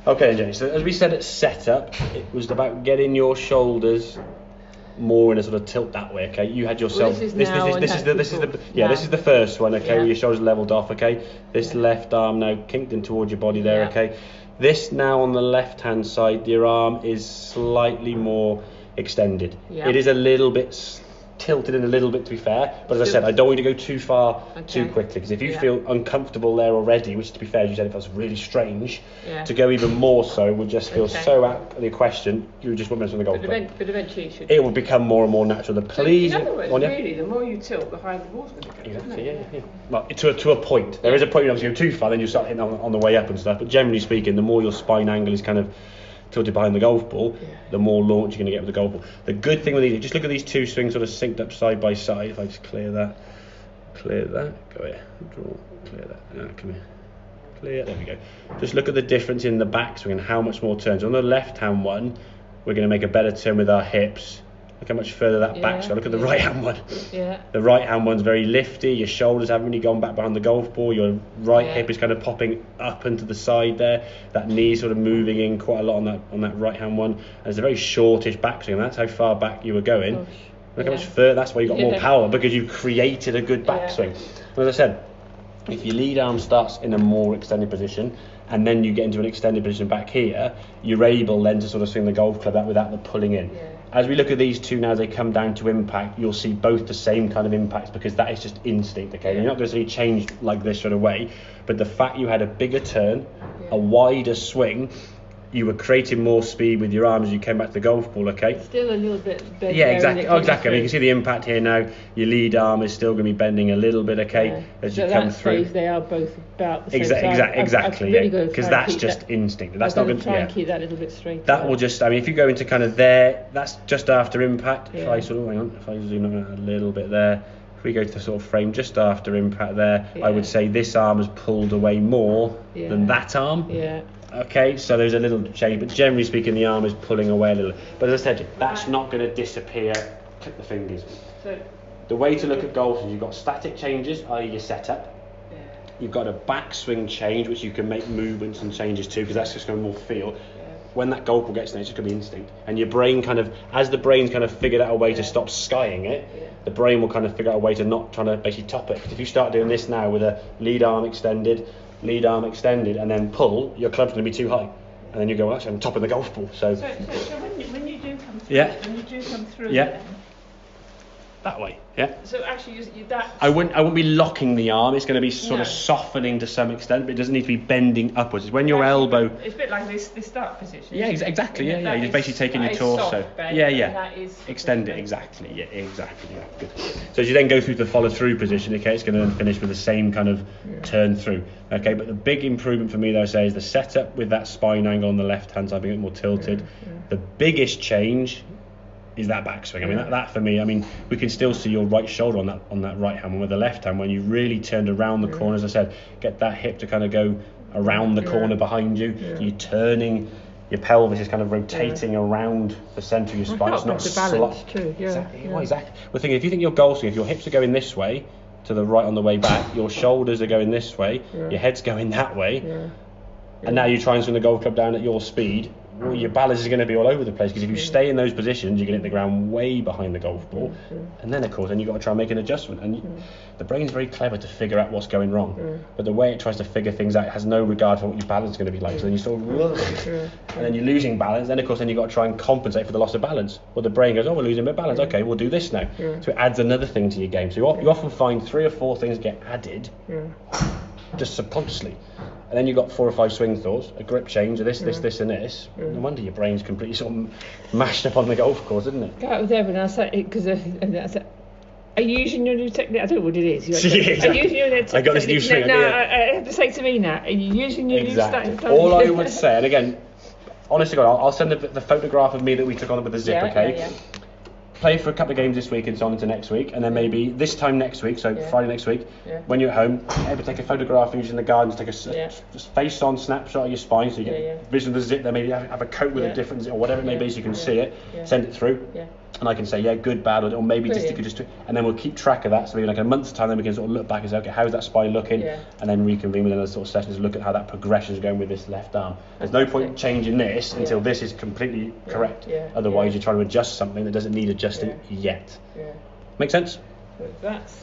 Okay, Jenny, so as we said at setup, it was about getting your shoulders more in a sort of tilt that way, okay? You had yourself. Well, this is the first one, okay? Yeah. With your shoulders leveled off, okay? This left arm now kinked in towards your body there, okay? This now on the left hand side, your arm is slightly more extended. Yeah. It is a little bit tilted in a little bit, to be fair, but as I said, I don't want you to go too far too quickly, because if you feel uncomfortable there already, which to be fair, as you said, it feels really strange, to go even more so would just feel so out of the question. You just wouldn't mess with the golf club. But eventually you should. It will become more and more natural. The please. In other words, really, the more you tilt, the higher the ball's going to go. Exactly, yeah. Well, to a point. There is a point you obviously go too far, then you start hitting on the way up and stuff. But generally speaking, the more your spine angle is kind of tilted behind the golf ball, the more launch you're going to get with the golf ball. The good thing with these, just look at these two swings sort of synced up side by side. If I just clear that, go here, draw, clear that, come here, clear, there we go. Just look at the difference in the backswing and how much more turns. On the left hand one, we're going to make a better turn with our hips. Look how much further that backswing. Look at the right hand one. Yeah. The right hand one's very lifty. Your shoulders haven't really gone back behind the golf ball. Your right hip is kind of popping up and to the side there. That knee sort of moving in quite a lot on that right hand one. And it's a very shortish backswing. And that's how far back you were going. Look how much further. That's why you got more power, because you've created a good backswing. And as I said, if your lead arm starts in a more extended position, and then you get into an extended position back here, you're able then to sort of swing the golf club out without the pulling in. As we look at these two now, as they come down to impact, you'll see both the same kind of impacts, because that is just instinct, okay? You're not going to see change like this straight away, but the fact you had a bigger turn, a wider swing, you were creating more speed with your arms as you came back to the golf ball, okay? Still a little bit bent. Yeah, exactly. Exactly. I mean, you can see the impact here now. Your lead arm is still going to be bending a little bit, okay, as you come through. They are both about the same Exactly, because that's just instinct. That's not going to try and keep that a little bit straight. That will just, I mean, if you go into kind of there, that's just after impact. If I sort of, hang on, if I zoom in a little bit there, if we go to the sort of frame just after impact there, I would say this arm has pulled away more than that arm. Okay, so there's a little change, but generally speaking, the arm is pulling away a little. But as I said, that's not going to disappear. Click the fingers. So the way to look at golf is you've got static changes, i.e. your setup. You've got a backswing change, which you can make movements and changes to, because that's just going to more feel. When that golf ball gets there, it's just going to be instinct. And your brain kind of, as the brain's kind of figured out a way to stop skying it, the brain will kind of figure out a way to not trying to basically top it. Because if you start doing this now with a lead arm extended, and then pull, your club's going to be too high, and then you go, well, actually I'm topping the golf ball. So when you do come through, then, that way, so actually that I wouldn't be locking the arm. It's going to be sort of softening to some extent, but it doesn't need to be bending upwards. It's when your elbow, it's a bit like this start position. Exactly. You're just basically taking your torso. That is extend it. Exactly. Good. So as you then go through the follow through position, okay, it's going to then finish with the same kind of turn through. Okay, but the big improvement for me, though, I say, is the setup with that spine angle on the left hand side being a bit more tilted. The biggest change is that backswing. I mean, that for me, I mean, we can still see your right shoulder on that right hand one, with the left hand, when you really turned around the corner, as I said, get that hip to kind of go around the corner behind you. So you're turning, your pelvis is kind of rotating around the centre of your spine. It's not balance too. Exactly. Well, thinking, if you think your goal swing, if your hips are going this way to the right on the way back, your shoulders are going this way, your head's going that way, and now you try and swing the golf club down at your speed, well, your balance is going to be all over the place, because if you stay in those positions, you're going to hit the ground way behind the golf ball, and then of course you've got to try and make an adjustment, and the brain's very clever to figure out what's going wrong, but the way it tries to figure things out, it has no regard for what your balance is going to be like. So then you sort of and then you're losing balance, then of course then you've got to try and compensate for the loss of balance. Well, the brain goes, oh, we're losing a bit of balance, okay, we'll do this now. So it adds another thing to your game. So you often find 3 or 4 things get added just subconsciously. And then you've got 4 or 5 swing thoughts, a grip change, this, and this. No wonder your brain's completely sort of mashed up on the golf course, isn't it? That was Evan. I said, because are you using your new technique? I don't know what it is. Exactly. Are you using your new technique? I got this new swing. I have to say to me now, are you using your new technique? All I would say, and again, honestly, God, I'll send the photograph of me that we took on with the zip, okay? Play for a couple of games this week and so on into next week, and then maybe this time next week, so Friday next week, when you're at home, able to take a photograph and use in the garden, take a just face on snapshot of your spine, so you get vision of the zip, then maybe have a coat with a different zip or whatever it may be, so you can see it, send it through. and I can say, yeah, good, bad, or maybe just you Brilliant. could and then we'll keep track of that. So maybe like in a month's time, then we can sort of look back and say, okay, how's that spine looking? Yeah. And then reconvene with another sort of session to look at how that progression is going with this left arm. There's no point changing this until this is completely correct. Yeah. Otherwise, you're trying to adjust something that doesn't need adjusting yet. Yeah. Make sense? So that's